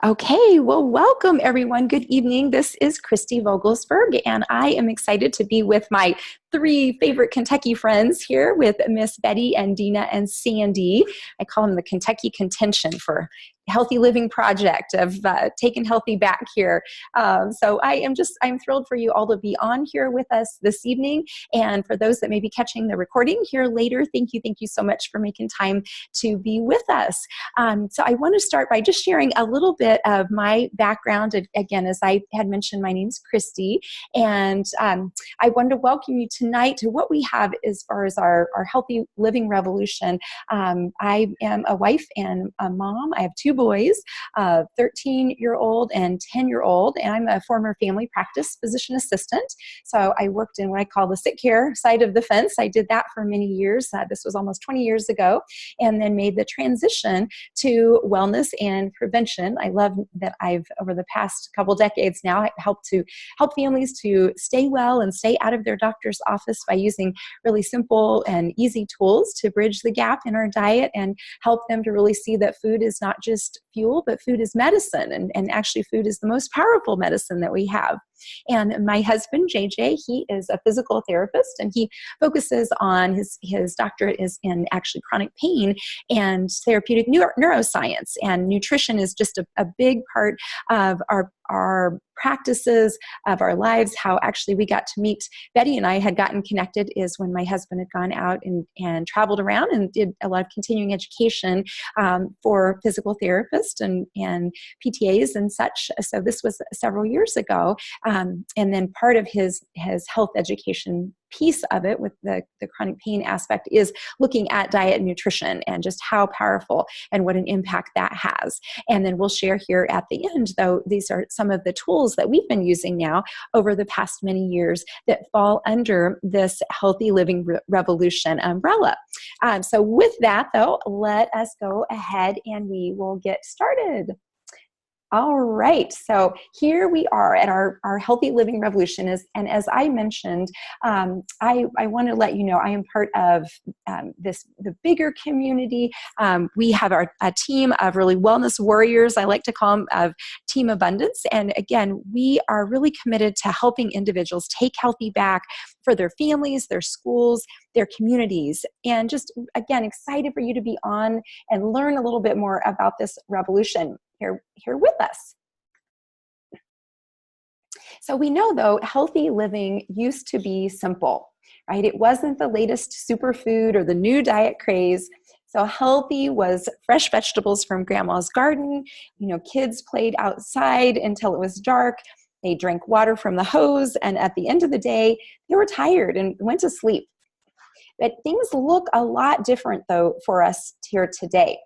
Okay, well, welcome everyone. Good evening. This is Christy Vogelsberg, and I am excited to be with my three favorite Kentucky friends here with Miss Betty and Dina and Sandy. I call them the Kentucky Contention for Healthy Living Project of Taking Healthy Back here. So I'm thrilled for you all to be on here with us this evening. And for those that may be catching the recording here later, thank you so much for making time to be with us. So I want to start by just sharing a little bit of my background. Again, as I had mentioned, my name's Christy, and I wanted to welcome you tonight to what we have as far as our Healthy Living Revolution. I am a wife and a mom. I have two boys, a 13-year-old and 10-year-old, and I'm a former family practice physician assistant. So I worked in what I call the sick care side of the fence. I did that for many years. This was almost 20 years ago, and then made the transition to wellness and prevention. I love that I've, over the past couple decades now, help families to stay well and stay out of their doctor's office by using really simple and easy tools to bridge the gap in our diet and help them to really see that food is not just fuel, but food is medicine. And actually food is the most powerful medicine that we have. And my husband, JJ, he is a physical therapist, and he focuses on his doctorate is in actually chronic pain and therapeutic neuroscience. And nutrition is just a big part of our practices, of our lives. How actually we got to meet, Betty and I had gotten connected is when my husband had gone out and traveled around and did a lot of continuing education for physical therapists and PTAs and such. So this was several years ago. And then part of his health education piece of it with the chronic pain aspect is looking at diet and nutrition and just how powerful and what an impact that has. And then we'll share here at the end, though, these are some of the tools that we've been using now over the past many years that fall under this Healthy Living Revolution umbrella. So with that, though, let us go ahead and we will get started. All right, so here we are at our Healthy Living Revolution. And as I mentioned, I want to let you know I am part of the bigger community. We have a team of really wellness warriors, I like to call them, of Team Abundance. And again, we are really committed to helping individuals take healthy back for their families, their schools, their communities. And just, again, excited for you to be on and learn a little bit more about this revolution here with us. So we know, though, healthy living used to be simple, right? It wasn't the latest superfood or the new diet craze. So healthy was fresh vegetables from grandma's garden. Kids played outside until it was dark. They drank water from the hose, and at the end of the day, they were tired and went to sleep. But things look a lot different, though, for us here today.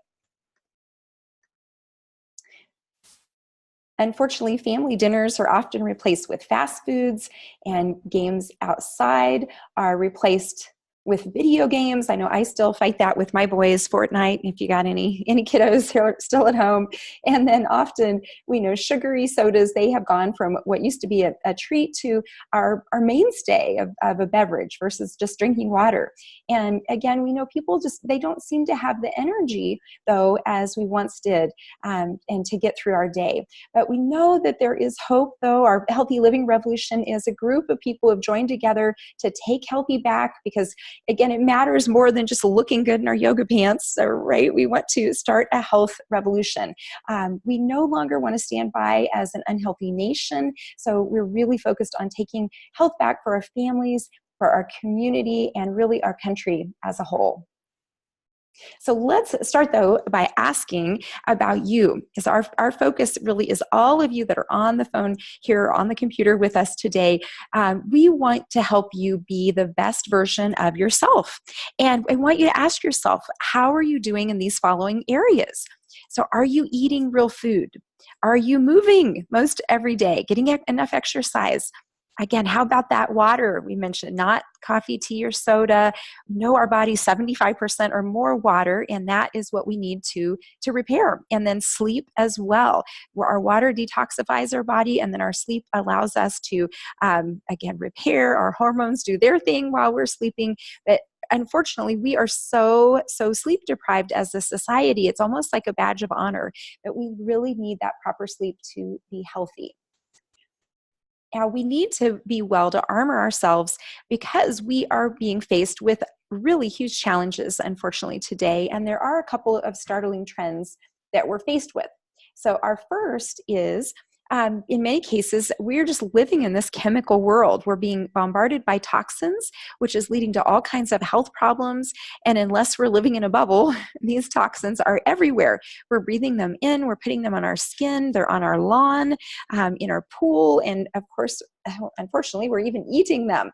Unfortunately, family dinners are often replaced with fast foods, and games outside are replaced with video games. I know I still fight that with my boys, Fortnite, if you got any kiddos who are still at home. And then often we know sugary sodas, they have gone from what used to be a treat to our mainstay of a beverage versus just drinking water. And again, we know people they don't seem to have the energy, though, as we once did, and to get through our day. But we know that there is hope, though. Our Healthy Living Revolution is a group of people who have joined together to take healthy back, because again, it matters more than just looking good in our yoga pants, right? We want to start a health revolution. We no longer want to stand by as an unhealthy nation. So we're really focused on taking health back for our families, for our community, and really our country as a whole. So let's start, though, by asking about you, because our focus really is all of you that are on the phone here, on the computer with us today. We want to help you be the best version of yourself. And I want you to ask yourself, how are you doing in these following areas? So are you eating real food? Are you moving most every day, getting enough exercise? Again, how about that water we mentioned? Not coffee, tea, or soda. Know our body's 75% or more water, and that is what we need to repair. And then sleep as well, where our water detoxifies our body, and then our sleep allows us to, again, repair. Our hormones do their thing while we're sleeping, but unfortunately, we are so sleep deprived as a society. It's almost like a badge of honor that we really need that proper sleep to be healthy. Now, we need to be well to armor ourselves because we are being faced with really huge challenges, unfortunately, today. And there are a couple of startling trends that we're faced with. So, our first is in many cases, we're just living in this chemical world. We're being bombarded by toxins, which is leading to all kinds of health problems. And unless we're living in a bubble, these toxins are everywhere. We're breathing them in, we're putting them on our skin, they're on our lawn, in our pool, and of course, unfortunately, we're even eating them.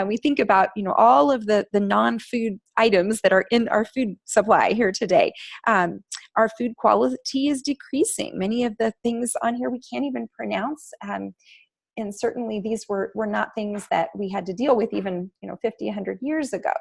We think about, all of the non-food items that are in our food supply here today. Our food quality is decreasing. Many of the things on here we can't even pronounce. And certainly these were not things that we had to deal with even 50, 100 years ago.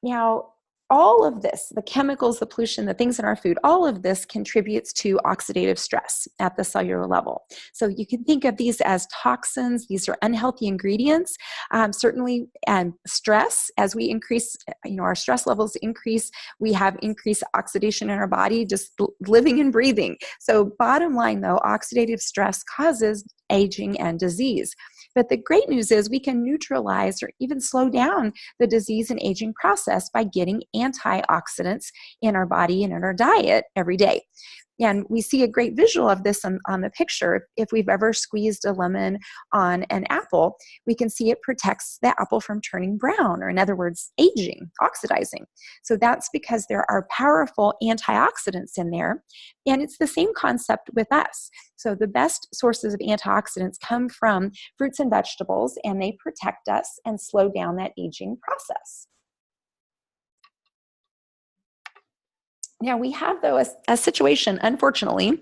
Now, all of this, the chemicals, the pollution, the things in our food, all of this contributes to oxidative stress at the cellular level. So you can think of these as toxins. These are unhealthy ingredients. Certainly, stress, as we increase, our stress levels increase, we have increased oxidation in our body, just living and breathing. So bottom line though, oxidative stress causes aging and disease. But the great news is we can neutralize or even slow down the disease and aging process by getting antioxidants in our body and in our diet every day. And we see a great visual of this on the picture. If we've ever squeezed a lemon on an apple, we can see it protects the apple from turning brown, or in other words, aging, oxidizing. So that's because there are powerful antioxidants in there. And it's the same concept with us. So the best sources of antioxidants come from fruits and vegetables, and they protect us and slow down that aging process. Now we have, though, a situation, unfortunately,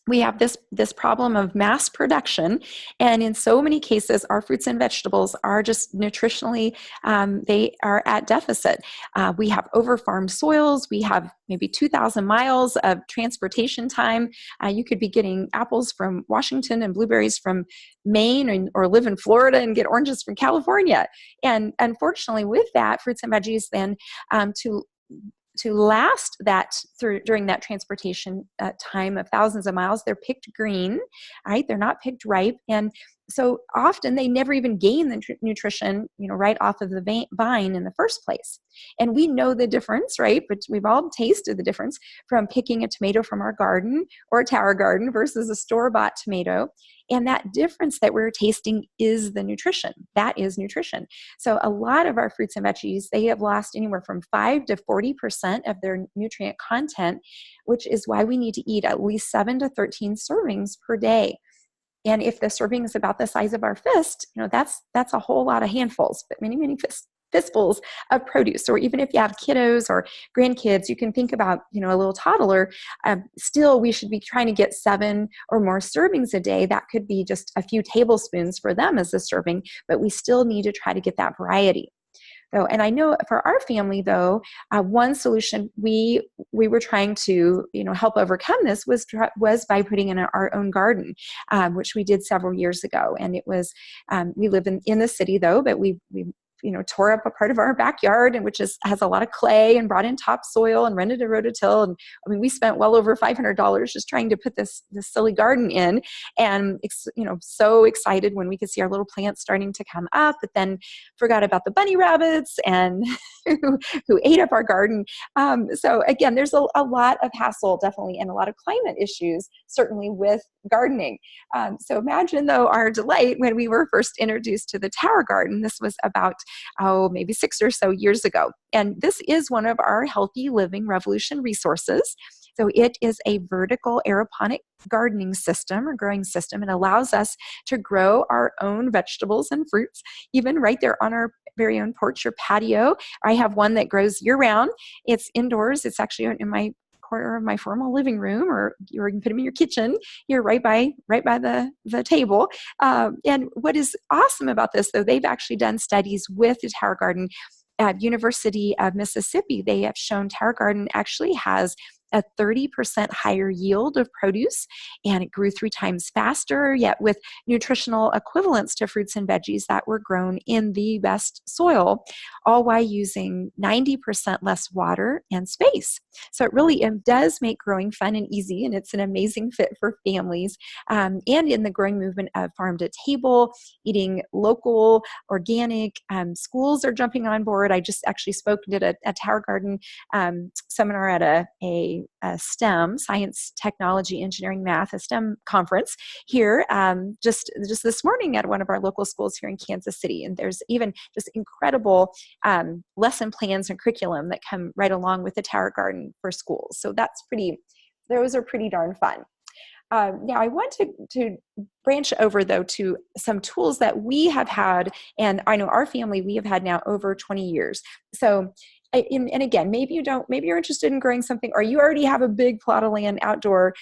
we have this problem of mass production, and in so many cases, our fruits and vegetables are just nutritionally, they are at deficit. We have over-farmed soils. We have maybe 2,000 miles of transportation time. You could be getting apples from Washington and blueberries from Maine, or live in Florida and get oranges from California. And unfortunately, with that, fruits and veggies then to last that during that transportation time of thousands of miles, they're picked green, right? They're not picked ripe. And so often they never even gain the nutrition, right off of the vine in the first place. And we know the difference, right? But we've all tasted the difference from picking a tomato from our garden or a tower garden versus a store-bought tomato. And that difference that we're tasting is the nutrition. That is nutrition. So a lot of our fruits and veggies, they have lost anywhere from 5 to 40% of their nutrient content, which is why we need to eat at least 7 to 13 servings per day. And if the serving is about the size of our fist, that's a whole lot of handfuls, but many, many fistfuls of produce. Or even if you have kiddos or grandkids, you can think about, a little toddler. Still, we should be trying to get 7 or more servings a day. That could be just a few tablespoons for them as a serving, but we still need to try to get that variety. And I know for our family, though, one solution we were trying to, help overcome this was by putting in our own garden, which we did several years ago. And it was, we live in the city, though, but we tore up a part of our backyard, and which has a lot of clay, and brought in topsoil and rented a rototill. And we spent well over $500 just trying to put this silly garden in. And, so excited when we could see our little plants starting to come up, but then forgot about the bunny rabbits and who ate up our garden. So again, there's a lot of hassle, definitely, and a lot of climate issues, certainly, with gardening. So imagine, though, our delight when we were first introduced to the tower garden. This was about maybe 6 or so years ago. And this is one of our Healthy Living Revolution resources. So it is a vertical aeroponic gardening system or growing system. It allows us to grow our own vegetables and fruits, even right there on our very own porch or patio. I have one that grows year round. It's indoors. It's actually in my corner of my formal living room, or you can put them in your kitchen. You're right by the table. And what is awesome about this, though, they've actually done studies with the Tower Garden at University of Mississippi. They have shown Tower Garden actually has a 30% higher yield of produce, and it grew 3 times faster, yet with nutritional equivalents to fruits and veggies that were grown in the best soil, all while using 90% less water and space. So it does make growing fun and easy, and it's an amazing fit for families. And in the growing movement of farm to table, eating local, organic, schools are jumping on board. I just actually spoke and did a Tower Garden seminar at a STEM, science, technology, engineering, math, a STEM conference here just this morning at one of our local schools here in Kansas City. And there's even just incredible lesson plans and curriculum that come right along with the Tower Garden for schools. So those are pretty darn fun. Now, I want to branch over, though, to some tools that we have had, and I know our family, we have had now over 20 years. So, and again, maybe you're interested in growing something, or you already have a big plot of land outdoor,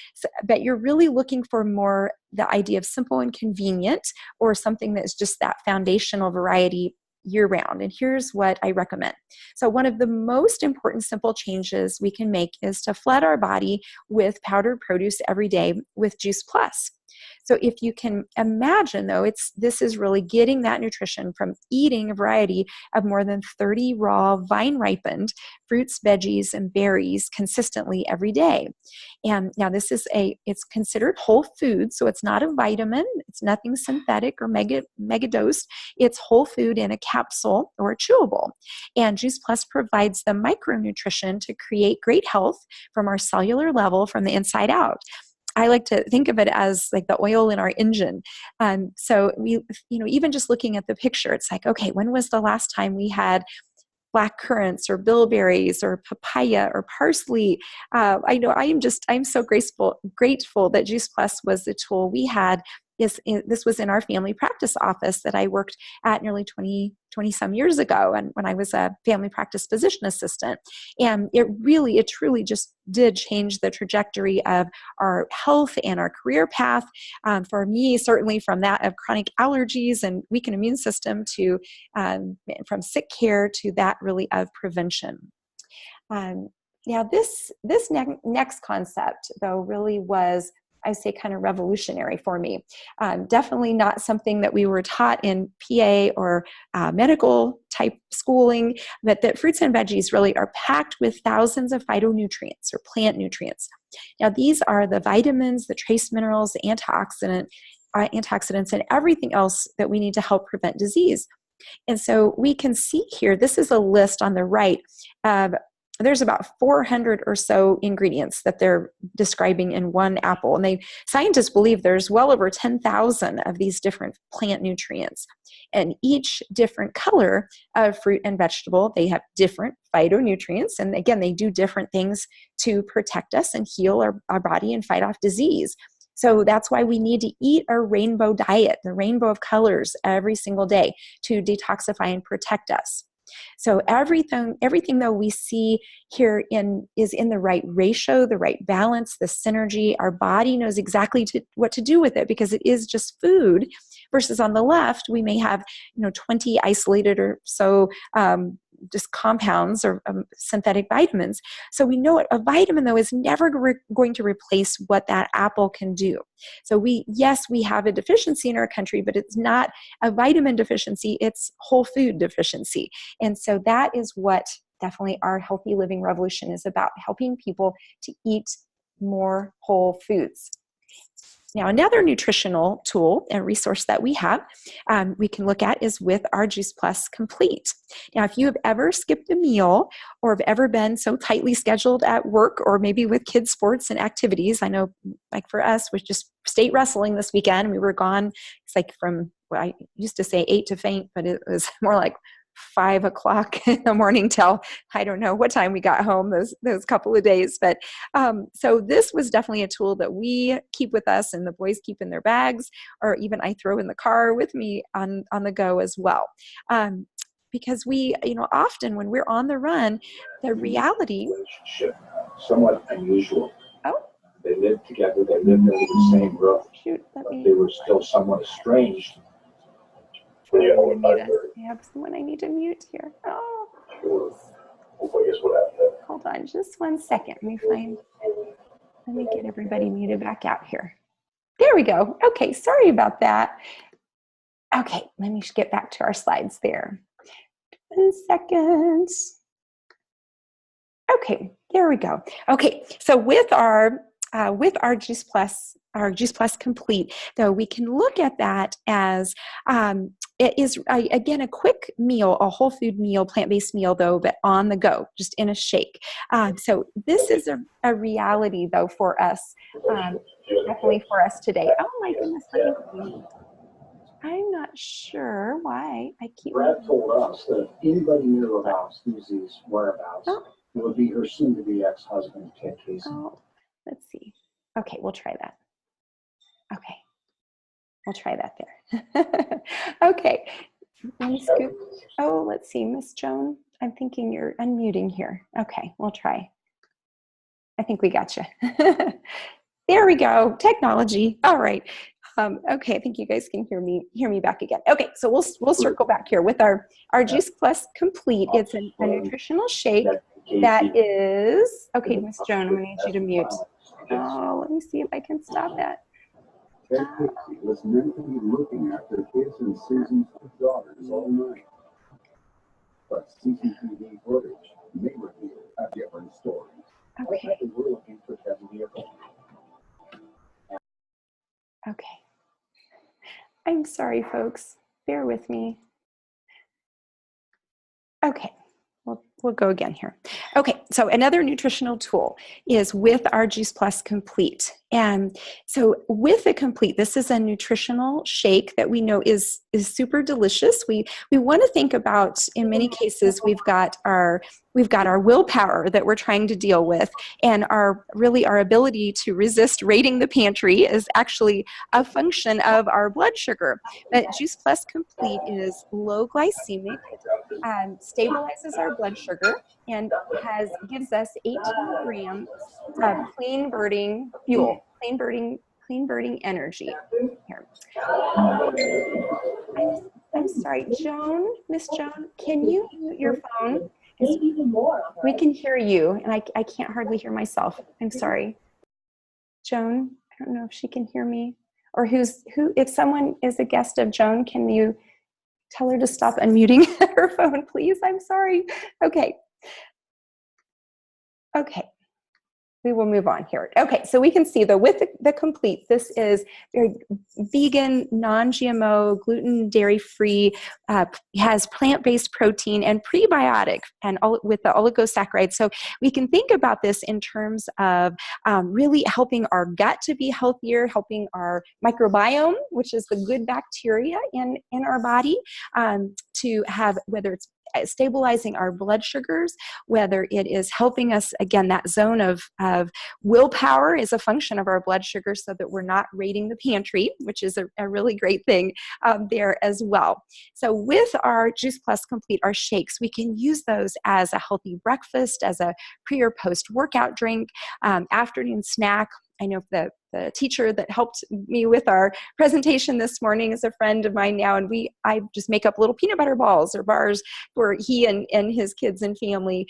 but you're really looking for more the idea of simple and convenient, or something that's just that foundational variety year round. And here's what I recommend. So one of the most important simple changes we can make is to flood our body with powdered produce every day with Juice Plus. So if you can imagine, though, this is really getting that nutrition from eating a variety of more than 30 raw vine-ripened fruits, veggies, and berries consistently every day. And now it's considered whole food, so it's not a vitamin, it's nothing synthetic or mega dosed. It's whole food in a capsule or a chewable. And Juice Plus provides the micronutrition to create great health from our cellular level from the inside out. I like to think of it as like the oil in our engine. So we, even just looking at the picture, it's like, okay, when was the last time we had black currants or bilberries or papaya or parsley? I know I'm so grateful that Juice Plus was the tool we had. This was in our family practice office that I worked at nearly 20 some years ago, and when I was a family practice physician assistant. And it truly just did change the trajectory of our health and our career path. For me, certainly from that of chronic allergies and weakened immune system to from sick care to that really of prevention. Now this next concept, though, really was, I say, kind of revolutionary for me. Definitely not something that we were taught in PA or medical type schooling, but that fruits and veggies really are packed with thousands of phytonutrients or plant nutrients. Now, these are the vitamins, the trace minerals, the antioxidants, and everything else that we need to help prevent disease. And so we can see here, this is a list on the right of there's about 400 or so ingredients that they're describing in one apple. And scientists believe there's well over 10,000 of these different plant nutrients. And each different color of fruit and vegetable, they have different phytonutrients. And again, they do different things to protect us and heal our body and fight off disease. So that's why we need to eat a rainbow diet, the rainbow of colors every single day to detoxify and protect us. So everything though we see here is in the right ratio, the right balance, the synergy. Our body knows exactly what to do with it because it is just food. Versus on the left, we may have 20 isolated or so just compounds or synthetic vitamins. So we know a vitamin, though, is never going to replace what that apple can do. So we have a deficiency in our country, but it's not a vitamin deficiency, it's whole food deficiency. And so that is what definitely our healthy living revolution is about, helping people to eat more whole foods. Now, another nutritional tool and resource that we can look at is with our Juice Plus Complete. Now, if you have ever skipped a meal or have ever been so tightly scheduled at work or maybe with kids' sports and activities, I know like for us, we just state wrestling this weekend. We were gone, it's like from, I used to say 8 to faint, but it was more like 5 o'clock in the morning till I don't know what time we got home those couple of days. But so this was definitely a tool that we keep with us and the boys keep in their bags, or even I throw in the car with me on the go as well. Because we, often when we're on the run, the reality. Relationship, somewhat unusual. Oh. They lived together, they lived under the same roof, but they were still somewhat estranged. I have someone I need to mute here. Oh. Sure. Hopefully, guess what happened. hold on just one second. Let me get everybody muted back out here. There we go. Okay, sorry about that. Okay, let me get back to our slides there. 1 second. Okay, there we go. Okay, so with our Juice Plus, our Juice Plus Complete, though, we can look at that as it is again a quick meal, a whole food meal, plant-based meal, though, but on the go, just in a shake. So this is a reality, though, for us, definitely for us today. Oh my goodness, I'm not sure why I keep. Brad told us that if anybody near the house sees these whereabouts, it would be her soon-to-be ex-husband, Ted Casey. Oh, let's see. Okay, we'll try that. Okay, we'll try that there. Okay, let me scoop. Oh, let's see, Miss Joan. I'm thinking you're unmuting here. Okay, we'll try. I think we got you. There we go. Technology. All right. Okay, I think you guys can hear me back again. Okay, so we'll circle back here with our Juice Plus Complete. It's a nutritional shake that is, okay, Miss Joan, I'm gonna need you to mute. Oh, let me see if I can stop that. Ted Casey was mentally looking at their kids and Susan's daughters all night. But CCTV footage may reveal a different story. Okay. We're looking for Kevin Leopold. Okay. I'm sorry, folks. Bear with me. Okay. We'll go again here. Okay, so another nutritional tool is with our Juice Plus Complete. And so with the Complete, this is a nutritional shake that we know is super delicious. We want to think about, in many cases, we've got our willpower that we're trying to deal with, and our ability to resist raiding the pantry is actually a function of our blood sugar. But Juice Plus Complete is low glycemic, stabilizes our blood sugar, and gives us 18 grams of clean burning fuel, clean burning energy. Here. I'm sorry, Joan, Miss Joan, can you mute your phone? We can hear you, and I can't hardly hear myself. I'm sorry. Joan, I don't know if she can hear me, or if someone is a guest of Joan, can you tell her to stop unmuting her phone, please? I'm sorry. Okay. Okay. We will move on here. Okay, so we can see though with the Complete, this is very vegan, non-GMO, gluten, dairy-free, has plant-based protein and prebiotic, and all with the oligosaccharides. So we can think about this in terms of really helping our gut to be healthier, helping our microbiome, which is the good bacteria in our body, to have, whether it's stabilizing our blood sugars, whether it is helping us, again, that zone of willpower is a function of our blood sugar, so that we're not raiding the pantry, which is a really great thing there as well. So with our Juice Plus Complete, our shakes, we can use those as a healthy breakfast, as a pre or post workout drink, afternoon snack. I know the teacher that helped me with our presentation this morning is a friend of mine now, and I just make up little peanut butter balls or bars for he and his kids and family.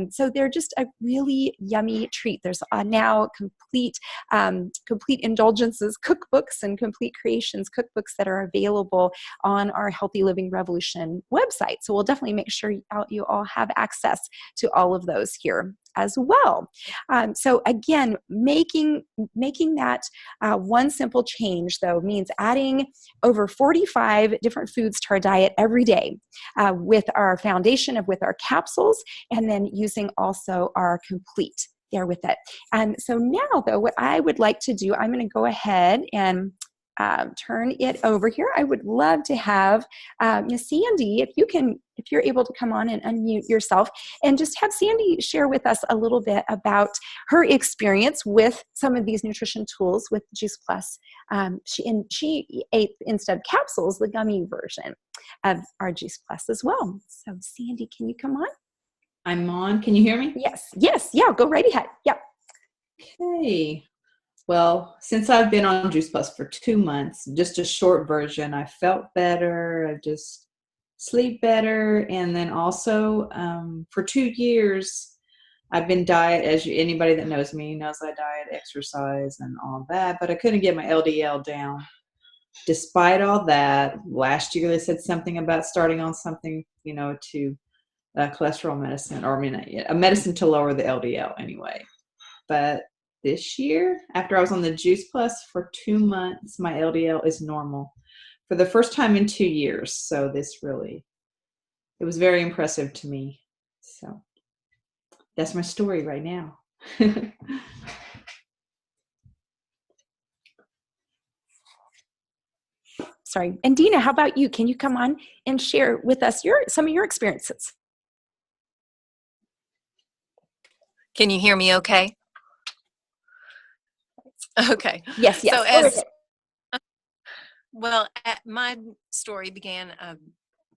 So they're just a really yummy treat. There's now complete indulgences cookbooks and complete creations cookbooks that are available on our Healthy Living Revolution website. So we'll definitely make sure you all have access to all of those here as well. So again, making that one simple change, though, means adding over 45 different foods to our diet every day, with our foundation with our capsules, and then using also our Complete there with it. And so now, though, what I would like to do, I'm going to go ahead and turn it over here. I would love to have Miss Sandy, if you're able to come on and unmute yourself, and just have Sandy share with us a little bit about her experience with some of these nutrition tools with Juice Plus. She ate, instead of capsules, the gummy version of our Juice Plus as well. So Sandy, can you come on? I'm on. Can you hear me? Yes. Yeah, go right ahead. Yep. Okay. Well, since I've been on Juice Plus for 2 months, just a short version, I felt better. I just sleep better. And then also for 2 years, I've been diet, anybody that knows me knows I diet, exercise, and all that, but I couldn't get my LDL down. Despite all that, last year they said something about starting on something, to cholesterol medicine, or a medicine to lower the LDL anyway. But this year, after I was on the Juice Plus for 2 months, my LDL is normal for the first time in 2 years. So it was very impressive to me. So that's my story right now. Sorry. And Dina, how about you? Can you come on and share with us some of your experiences? Can you hear me okay? Okay. Yes. So my story began a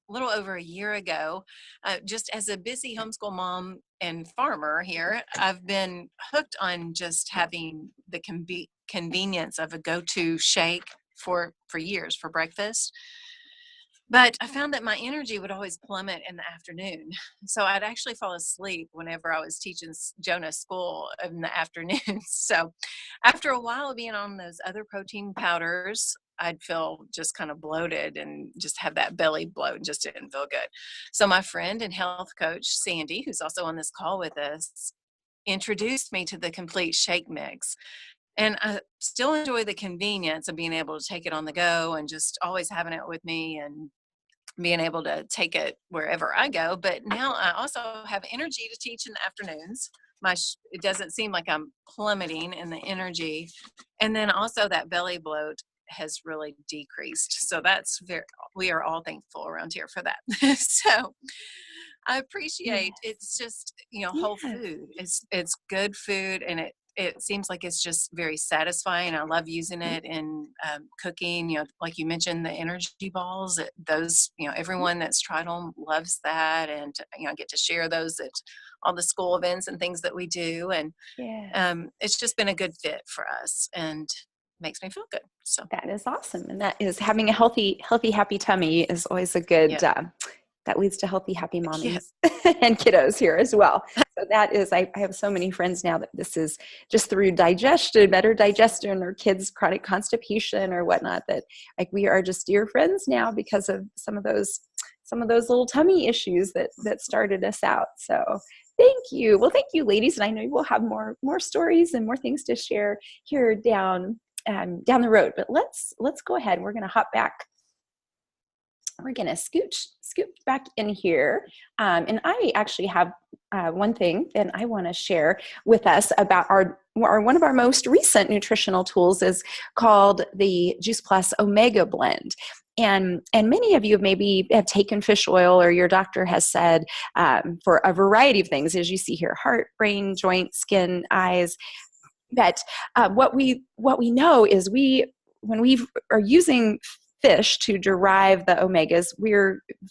little over a year ago. Just as a busy homeschool mom and farmer here, I've been hooked on just having the convenience of a go-to shake for years for breakfast. But I found that my energy would always plummet in the afternoon. So I'd actually fall asleep whenever I was teaching Jonah school in the afternoon. So after a while of being on those other protein powders, I'd feel just kind of bloated and just have that belly bloat and just didn't feel good. So my friend and health coach, Sandy, who's also on this call with us, introduced me to the complete shake mix. And I still enjoy the convenience of being able to take it on the go and just always having it with me and being able to take it wherever I go. But now I also have energy to teach in the afternoons. It doesn't seem like I'm plummeting in the energy. And then also that belly bloat has really decreased. So we are all thankful around here for that. So I appreciate it's just, whole food. It's good food, and it seems like it's just very satisfying. I love using it in cooking, like you mentioned, the energy balls, those, everyone that's tried them loves that. And, I get to share those at all the school events and things that we do. And it's just been a good fit for us and makes me feel good. So that is awesome. And that is having a healthy, happy tummy is always a good, that leads to healthy, happy mommies and kiddos here as well. So that is, I have so many friends now that this is just through better digestion, or kids' chronic constipation or whatnot, that like we are just dear friends now because of some of those little tummy issues that started us out. So thank you. Well, thank you, ladies. And I know we'll have more stories and more things to share here down the road, but let's go ahead. We're going to hop back. We're going to scoot back in here. And I actually have one thing that I want to share with us about one of our most recent nutritional tools is called the Juice Plus Omega Blend. And many of you maybe have taken fish oil, or your doctor has said for a variety of things, as you see here, heart, brain, joint, skin, eyes, that what we know is when we are using fish to derive the omegas,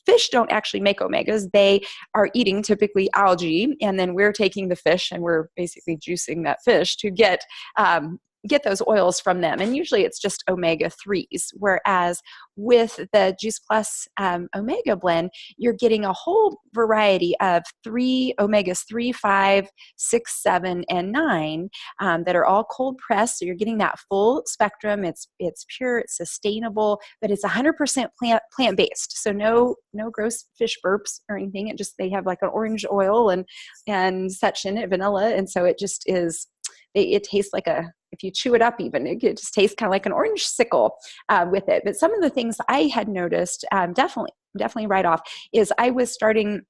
fish don't actually make omegas. They are eating typically algae, and then we're taking the fish and we're basically juicing that fish to get those oils from them. And usually it's just omega-3s. Whereas with the Juice Plus Omega Blend, you're getting a whole variety of omegas 3, 5, 6, 7, and 9 that are all cold pressed. So you're getting that full spectrum. It's pure, it's sustainable, but it's 100% plant-based. So no gross fish burps or anything. They have like an orange oil and such in it, vanilla. And so it just is, it tastes like if you chew it up even, it just tastes kind of like an orange sickle with it. But some of the things I had noticed definitely right off is I was starting,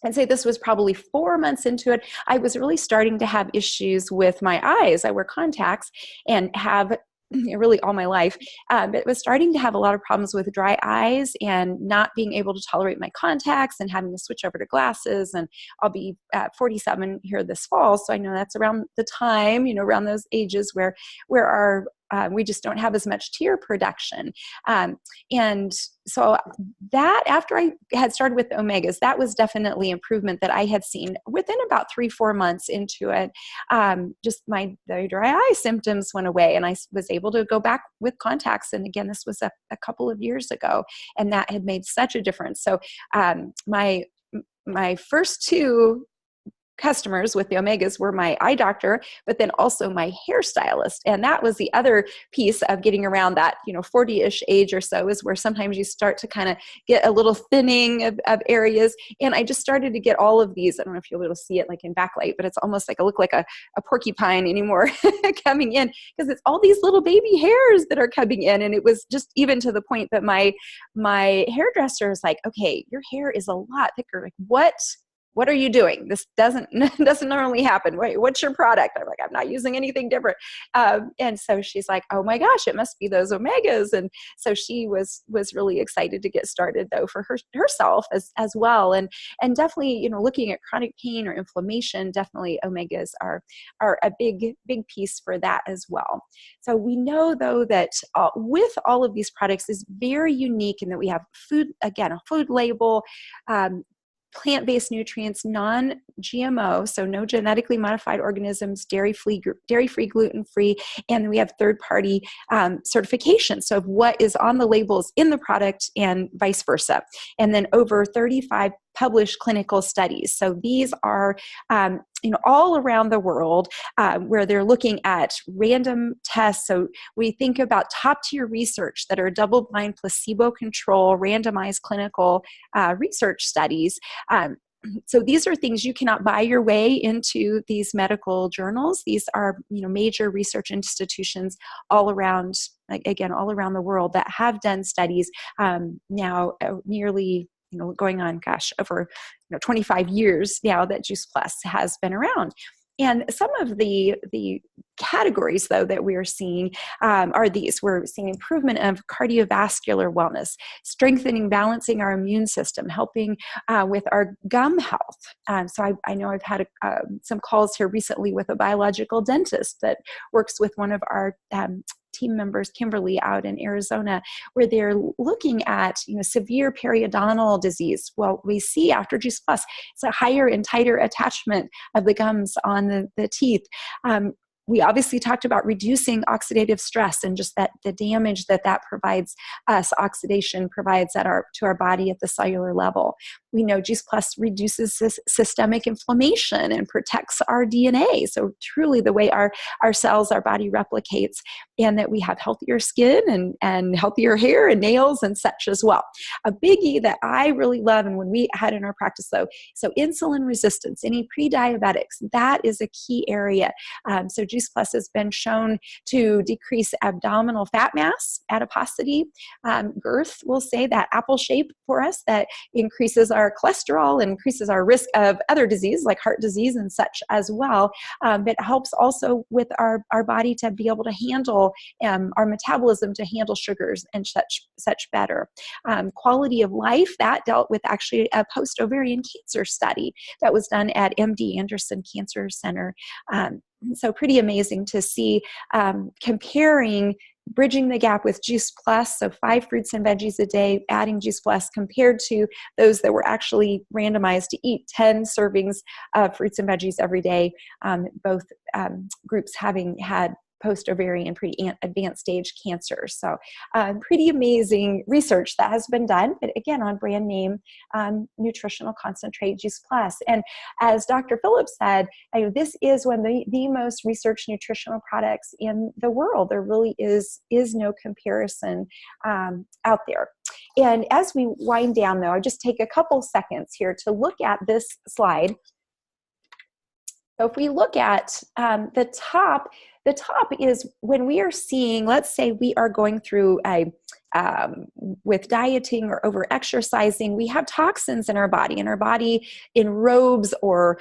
I'd say this was probably 4 months into it, I was really starting to have issues with my eyes. I wear contacts and have really all my life, but was starting to have a lot of problems with dry eyes and not being able to tolerate my contacts and having to switch over to glasses. And I'll be 47 here this fall, so I know that's around the time, around those ages where we just don't have as much tear production. And so that, after I had started with the omegas, that was definitely improvement that I had seen within about 3-4 months into it. Just the dry eye symptoms went away, and I was able to go back with contacts. And again, this was a couple of years ago, and that had made such a difference. So my first two customers with the omegas were my eye doctor, but then also my hairstylist. And that was the other piece of getting around that, 40-ish age or so, is where sometimes you start to kind of get a little thinning of areas. And I just started to get all of these. I don't know if you'll be able to see it like in backlight, but it's almost like I look like a porcupine anymore coming in, because it's all these little baby hairs that are coming in. And it was just even to the point that my hairdresser is like, okay, your hair is a lot thicker. Like, what are you doing? This doesn't normally happen. Wait, what's your product? I'm like, I'm not using anything different. And so she's like, oh my gosh, it must be those omegas. And so she was really excited to get started though for herself as well. And definitely, looking at chronic pain or inflammation, definitely omegas are a big piece for that as well. So we know though that with all of these products is very unique in that we have food, again, a food label, plant-based nutrients, non-GMO, so no genetically modified organisms, dairy-free, gluten-free, and we have third-party certification. So of what is on the labels in the product and vice versa. And then over 35 published clinical studies. So these are all around the world where they're looking at random tests. So we think about top-tier research that are double-blind, placebo-controlled, randomized clinical research studies. So these are things you cannot buy your way into these medical journals. These are major research institutions all around, again, all around the world that have done studies now nearly going on, over 25 years now that Juice Plus has been around. And some of the categories, though, that we are seeing are these. We're seeing improvement of cardiovascular wellness, strengthening, balancing our immune system, helping with our gum health. So I know I've had some calls here recently with a biological dentist that works with one of our team members, Kimberly, out in Arizona, where they're looking at severe periodontal disease. Well, we see after Juice Plus, it's a higher and tighter attachment of the gums on the teeth. We obviously talked about reducing oxidative stress and just the damage that provides us, oxidation provides to our body at the cellular level. We know Juice Plus reduces systemic inflammation and protects our DNA. So truly the way our cells, our body replicates, and that we have healthier skin and healthier hair and nails and such as well. A biggie that I really love, and when we had in our practice though, so insulin resistance, any pre-diabetics, that is a key area. So Juice Plus has been shown to decrease abdominal fat mass, adiposity, girth, we'll say that apple shape for us that increases our cholesterol and increases our risk of other disease like heart disease and such as well. But helps also with our body to be able to handle our metabolism, to handle sugars and such better. Quality of life, that dealt with actually a post-ovarian cancer study that was done at MD Anderson Cancer Center. So pretty amazing to see comparing, bridging the gap with Juice Plus, so 5 fruits and veggies a day, adding Juice Plus compared to those that were actually randomized to eat 10 servings of fruits and veggies every day, both groups having had post-ovarian pretty advanced stage cancer. So pretty amazing research that has been done, but again, on brand name nutritional concentrate Juice Plus. And as Dr. Phillips said, this is one of the most researched nutritional products in the world. There really is no comparison out there. And as we wind down though, I'll just take a couple seconds here to look at this slide. So if we look at the top is when we are seeing, let's say we are going through with dieting or over exercising, we have toxins in our body, and our body enrobes or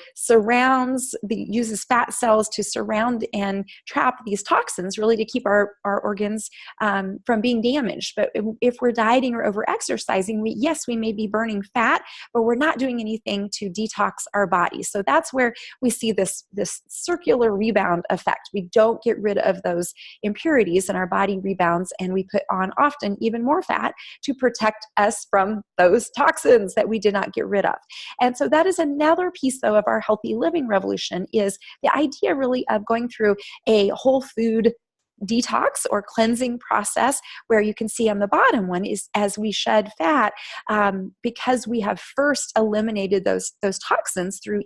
uses fat cells to surround and trap these toxins, really to keep our organs from being damaged. But if we're dieting or over exercising, we may be burning fat, but we're not doing anything to detox our body. So that's where we see this circular rebound effect. We don't get rid of those impurities, and our body rebounds, and we put on often even more fat to protect us from those toxins that we did not get rid of. And so that is another piece, though, of our healthy living revolution, is the idea really of going through a whole food detox or cleansing process, where you can see on the bottom one is as we shed fat, because we have first eliminated those toxins through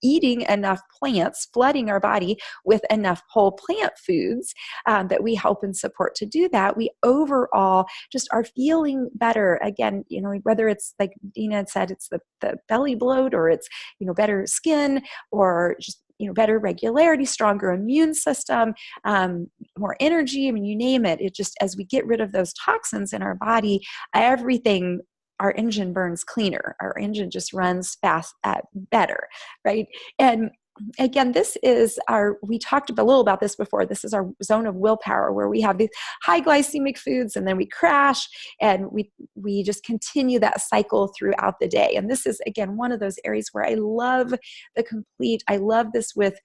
eating enough plants, flooding our body with enough whole plant foods that we help and support to do that, we overall just are feeling better. Again, whether it's like Dina had said, it's the belly bloat, or it's, better skin, or just, better regularity, stronger immune system, more energy. I mean, you name it. It just, as we get rid of those toxins in our body, everything, our engine burns cleaner. Our engine just runs fast, better, right? And again, we talked a little about this before. This is our zone of willpower, where we have these high glycemic foods and then we crash, and we just continue that cycle throughout the day. And this is, again, one of those areas where I love I love this with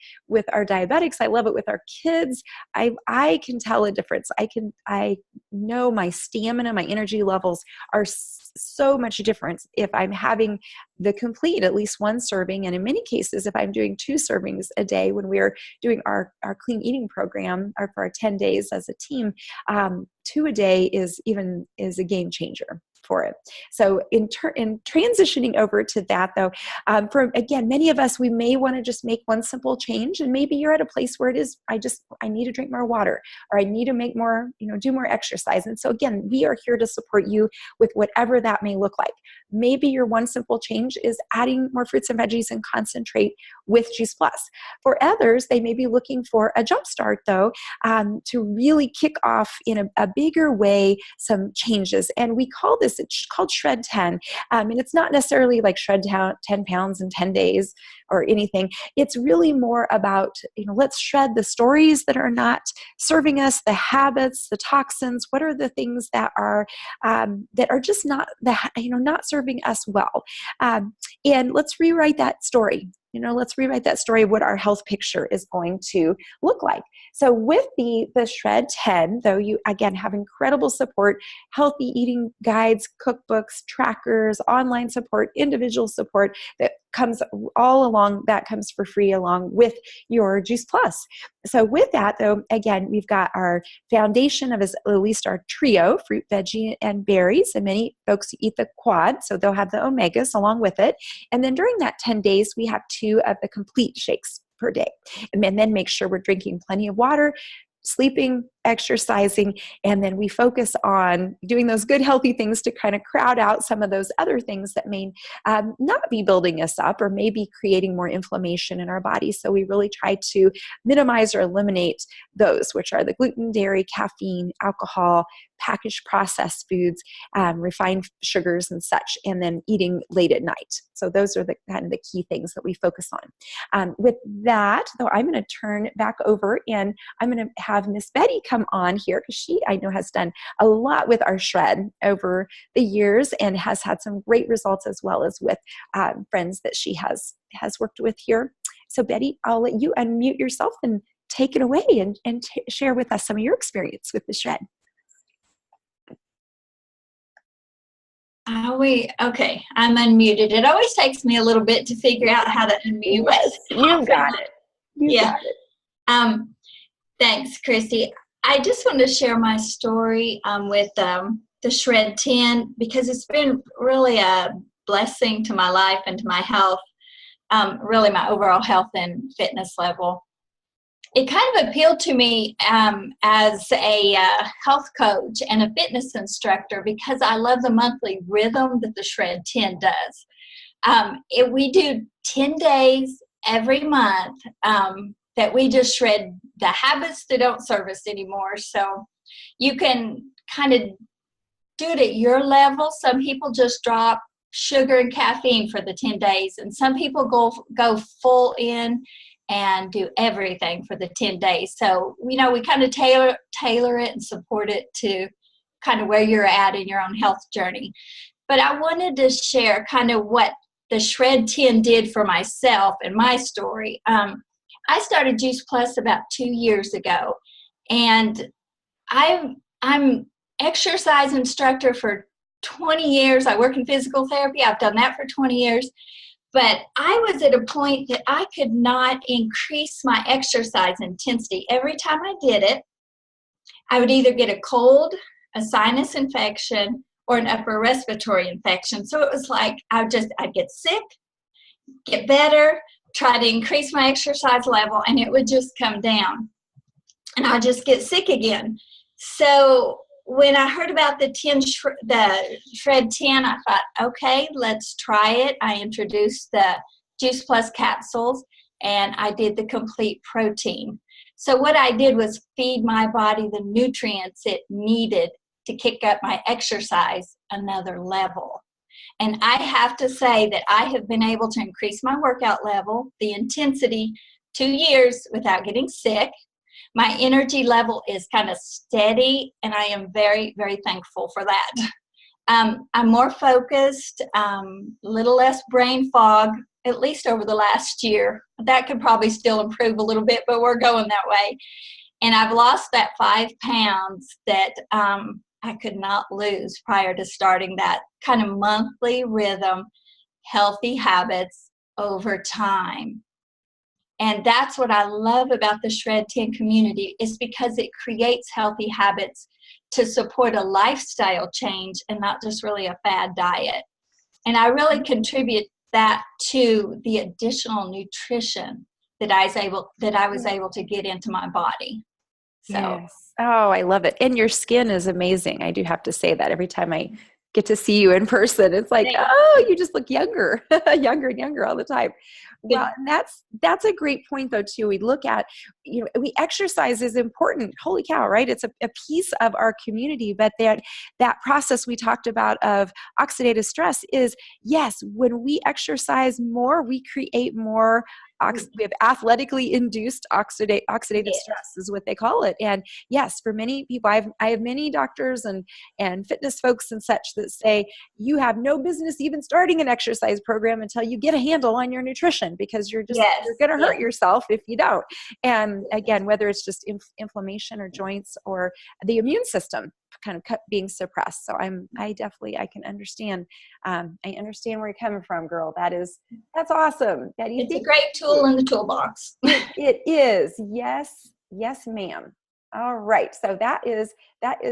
our diabetics. I love it with our kids. I can tell a difference. I know my stamina, my energy levels are so much different if I'm having the complete, at least one serving. And in many cases, if I'm doing 2 servings a day, when we're doing our clean eating program, or for our 10 days as a team, 2 a day is a game changer for it. So in transitioning over to that, though, for, again, many of us, we may want to just make one simple change, and maybe you're at a place where it is, I need to drink more water, or I need to make more, do more exercise. And so again, we are here to support you with whatever that may look like. Maybe your one simple change is adding more fruits and veggies and concentrate with Juice Plus. For others, they may be looking for a jump start, though, to really kick off in a bigger way some changes. And we call this, it's called Shred 10. And it's not necessarily like shred 10 pounds in 10 days or anything. It's really more about, let's shred the stories that are not serving us, the habits, the toxins. What are the things that are just not not serving us well? And let's rewrite that story. Let's rewrite that story of what our health picture is going to look like. So with the Shred 10, though, you again have incredible support, healthy eating guides, cookbooks, trackers, online support, individual support that comes all along, that comes for free along with your Juice Plus. So with that, though, again, we've got our foundation of at least our trio, fruit, veggie, and berries. And many folks eat the quad, so they'll have the omegas along with it. And then during that 10 days, we have 2 of the complete shakes per day. And then make sure we're drinking plenty of water, sleeping, exercising, and then we focus on doing those good, healthy things to kind of crowd out some of those other things that may not be building us up, or maybe creating more inflammation in our body. So we really try to minimize or eliminate those, which are the gluten, dairy, caffeine, alcohol, packaged processed foods, refined sugars and such, and then eating late at night. So those are the kind of the key things that we focus on. With that, though, I'm going to turn back over, and I'm going to have Miss Betty come on here, because she, I know, has done a lot with our Shred over the years and has had some great results, as well as with friends that she has worked with here. So Betty, I'll let you unmute yourself and take it away and share with us some of your experience with the Shred. Okay, I'm unmuted. It always takes me a little bit to figure out how to unmute. Yes, you got it. You got it. Thanks, Christy. I just want to share my story with the Shred 10, because it's been really a blessing to my life and to my health, really my overall health and fitness level. It kind of appealed to me as a health coach and a fitness instructor, because I love the monthly rhythm that the Shred 10 does. We do 10 days every month that we just shred the habits that don't serve us anymore. So you can kind of do it at your level. Some people just drop sugar and caffeine for the 10 days, and some people go full in and do everything for the 10 days. So, we kind of tailor it and support it to kind of where you're at in your own health journey. But I wanted to share kind of what the Shred 10 did for myself and my story. I started Juice Plus about 2 years ago, and I'm exercise instructor for 20 years. I work in physical therapy. I've done that for 20 years. But I was at a point that I could not increase my exercise intensity. Every time I did it, I would either get a cold, a sinus infection, or an upper respiratory infection. So it was like I'd get sick, get better, try to increase my exercise level, and it would just come down. And I'd just get sick again. So when I heard about the Shred 10, I thought, okay, let's try it. I introduced the Juice Plus capsules, and I did the complete protein. So what I did was feed my body the nutrients it needed to kick up my exercise another level. And I have to say that I have been able to increase my workout level, the intensity, 2 years without getting sick. My energy level is kind of steady, and I am very, very thankful for that. I'm more focused, little less brain fog, at least over the last year. That could probably still improve a little bit, but we're going that way. And I've lost that 5 pounds that I could not lose prior to starting that kind of monthly rhythm, healthy habits over time. And that's what I love about the Shred 10 community, is because it creates healthy habits to support a lifestyle change and not just really a fad diet. And I really contribute that to the additional nutrition that I was able to get into my body. So. Yes. Oh, I love it. And your skin is amazing. I do have to say that every time I get to see you in person, it's like, oh, you just look younger, younger and younger all the time. Well, and that's a great point though, too. We look at, exercise is important. Holy cow, right? It's a piece of our community, but that process we talked about of oxidative stress is, yes, when we exercise more, we create more we have athletically induced oxidative stress is what they call it. And yes, for many people, I have many doctors and fitness folks and such that say you have no business even starting an exercise program until you get a handle on your nutrition, because you're going to hurt yourself if you don't. And again, whether it's just inflammation or joints or the immune system kind of being suppressed. So I can understand. I understand where you're coming from, girl. That's awesome. It's a great tool in the toolbox. It is. Yes, ma'am. All right. So that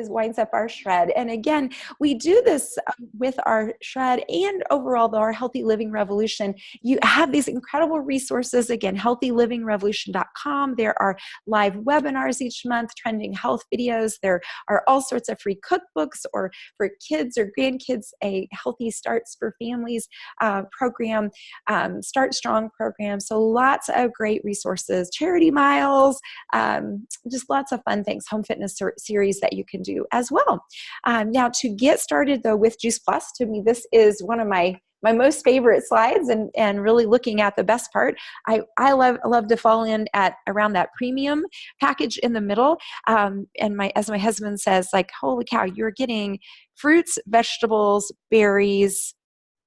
winds up our shred. And again, we do this with our shred and overall our Healthy Living Revolution. You have these incredible resources. Again, healthylivingrevolution.com. There are live webinars each month, trending health videos. There are all sorts of free cookbooks, or for kids or grandkids, a Healthy Starts for Families program, Start Strong program. So lots of great resources, charity miles, just lots of fun things, home fitness series that you can do as well. Now, to get started though with Juice Plus, to me, this is one of my most favorite slides, and really looking at the best part. I love to fall in at around that premium package in the middle. And as my husband says, like, holy cow, you're getting fruits, vegetables, berries,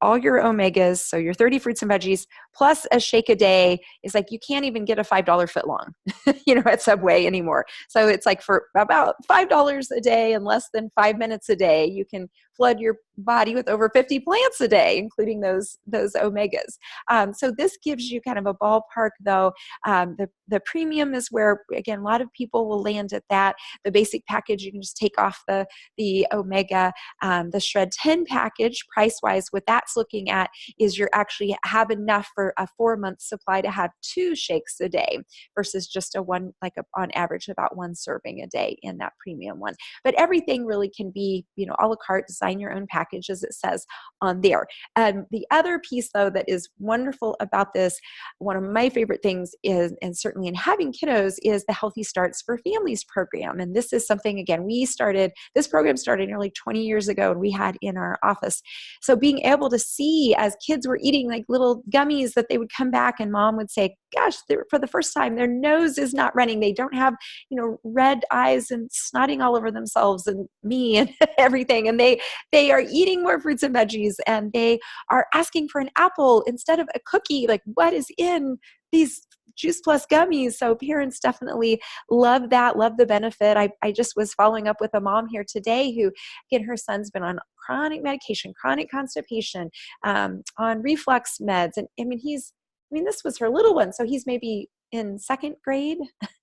all your omegas, so your 30 fruits and veggies, plus a shake a day. Is like, you can't even get a $5 footlong, at Subway anymore. So it's like for about $5 a day and less than 5 minutes a day, you can flood your body with over 50 plants a day, including those omegas. So this gives you kind of a ballpark though. The premium is where, again, a lot of people will land at that. The basic package, you can just take off the omega. The Shred 10 package, price-wise, what that's looking at is you're actually have enough for a 4-month supply to have 2 shakes a day versus just on average about 1 serving a day in that premium one. But everything really can be, a la carte, design your own package, as it says on there. The other piece though that is wonderful about this, one of my favorite things is, and certainly in having kiddos, is the Healthy Starts for Families program. And this is something, again, this program started nearly 20 years ago, and we had in our office. So being able to see as kids were eating like little gummies that they would come back and mom would say, gosh, for the first time, their nose is not running. They don't have, red eyes and snotting all over themselves and me and everything. And they are eating more fruits and veggies, and they are asking for an apple instead of a cookie. Like, what is in these Juice Plus gummies? So parents definitely love that, love the benefit. I just was following up with a mom here today who, again, her son's been on chronic medication, chronic constipation, on reflux meds. And this was her little one. So he's maybe in second grade,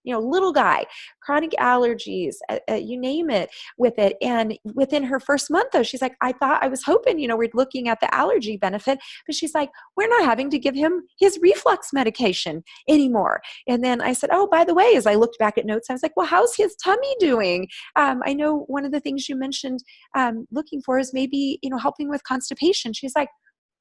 little guy, chronic allergies, you name it with it. And within her first month though, she's like, I was hoping, we're looking at the allergy benefit, but she's like, we're not having to give him his reflux medication anymore. And then I said, oh, by the way, as I looked back at notes, I was like, well, how's his tummy doing? I know one of the things you mentioned looking for is maybe, helping with constipation. She's like,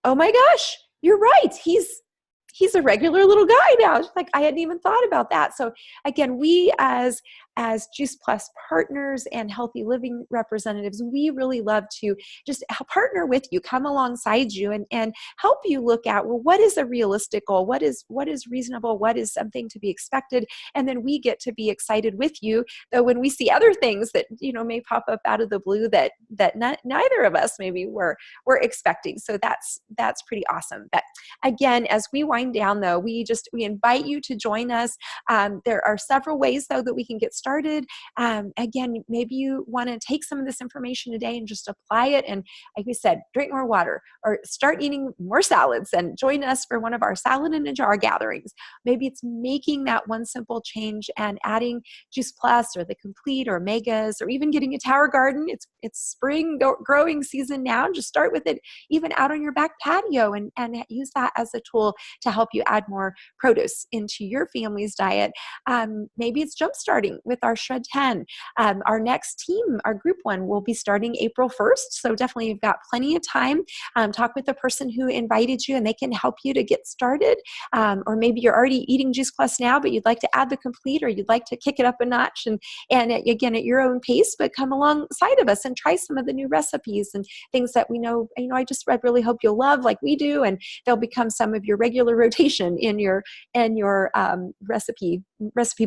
oh my gosh, you're right. He's a regular little guy now. She's like, I hadn't even thought about that. So again, we as Juice Plus partners and healthy living representatives, we really love to just partner with you, come alongside you and help you look at, well, what is a realistic goal? What is reasonable? What is something to be expected? And then we get to be excited with you, though when we see other things that, may pop up out of the blue that neither of us maybe were expecting. So that's pretty awesome. But again, as we wind down though, we invite you to join us. There are several ways though that we can get started. Again, maybe you want to take some of this information today and just apply it. And like we said, drink more water or start eating more salads and join us for one of our salad in a jar gatherings. Maybe it's making that one simple change and adding Juice Plus or the Complete or Megas or even getting a tower garden. It's spring growing season now. Just start with it even out on your back patio and use that as a tool to help you add more produce into your family's diet. Maybe it's jump starting with our Shred 10. Our next team, our group one, will be starting April 1st. So definitely you've got plenty of time. Talk with the person who invited you and they can help you to get started. Or maybe you're already eating Juice Plus now, but you'd like to add the Complete or you'd like to kick it up a notch and again, at your own pace, but come alongside of us and try some of the new recipes and things that we know, I really hope you'll love like we do. And they'll become some of your regular rotation in your recipe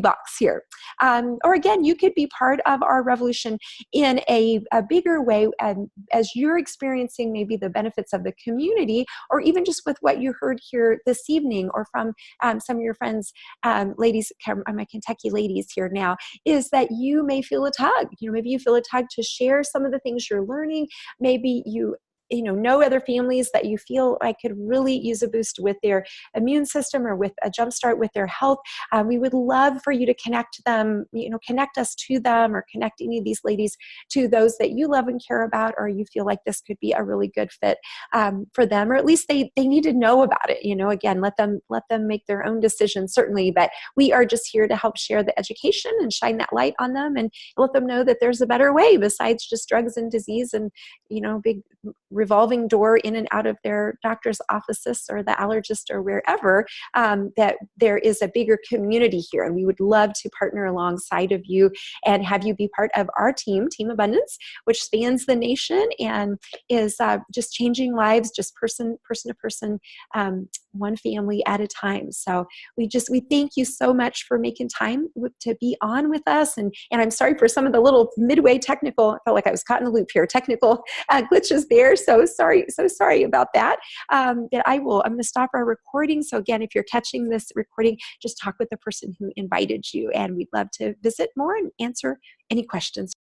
box here. Or again, you could be part of our revolution in a bigger way as you're experiencing maybe the benefits of the community, or even just with what you heard here this evening or from some of your friends, ladies, my Kentucky ladies here now, is that you may feel a tug. Maybe you feel a tug to share some of the things you're learning. Maybe you know other families that you feel like could really use a boost with their immune system or with a jumpstart with their health. We would love for you to connect them, connect us to them or connect any of these ladies to those that you love and care about, or you feel like this could be a really good fit for them, or at least they need to know about it. Again, let them make their own decisions, certainly, but we are just here to help share the education and shine that light on them and let them know that there's a better way besides just drugs and disease and, big revolving door in and out of their doctor's offices or the allergist or wherever, that there is a bigger community here. And we would love to partner alongside of you and have you be part of our team, Team Abundance, which spans the nation and is just changing lives, just person to person, one family at a time. So we thank you so much for making time to be on with us. And I'm sorry for some of the little midway technical, I felt like I was caught in a loop here, technical glitches there. So sorry about that. I'm going to stop our recording. So again, if you're catching this recording, just talk with the person who invited you, and we'd love to visit more and answer any questions